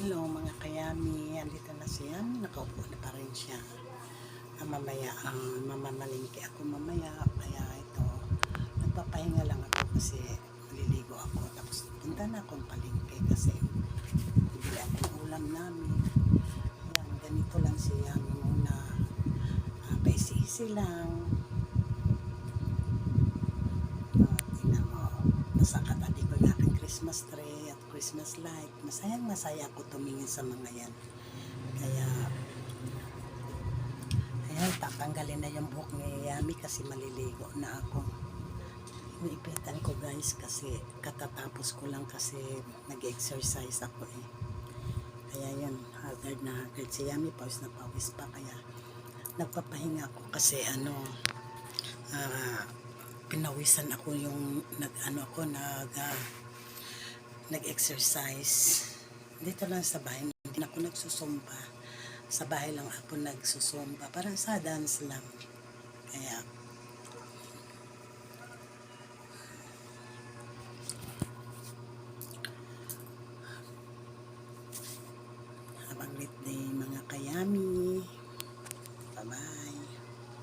Hello mga kayami, andito na siya, nakaupo na pa rin siya. Mamaya, mamamalingki ako mamaya, kaya ito, nagpapahinga lang ako kasi liligo ako. Tapos punta na akong palingki kasi bibili akong ulam namin. Ayan, ganito lang siya muna, paisi-isi lang. Tingnan mo, nasa katabi ko yung aking Christmas tree at Christmas light. Masayang masaya ako tumingin sa mga yan. Kaya, ayan, tatanggalin na yung buhok ni Yami kasi maliligo na ako. Iniipitan ko guys kasi katatapos ko lang kasi nag-exercise ako eh. Kaya yun, haggard na haggard si Yami, pawis na pawis pa. Kaya nagpapahinga ako kasi pinawisan ako yung nag-exercise dito lang sa bahay. Hindi na ako nagsusumba sa bahay, lang ako nagsusumba parang sa dance lang. Kaya habang birthday mga kayami.